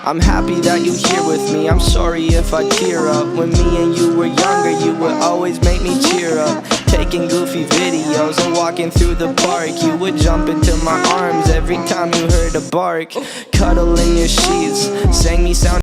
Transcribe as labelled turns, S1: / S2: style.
S1: I'm happy that you here with me, I'm sorry if I tear up. When me and you were younger, you would always make me cheer up. Taking goofy videos and walking through the park, you would jump into my arms every time you heard a bark. Cuddle in your sheets, sang me sound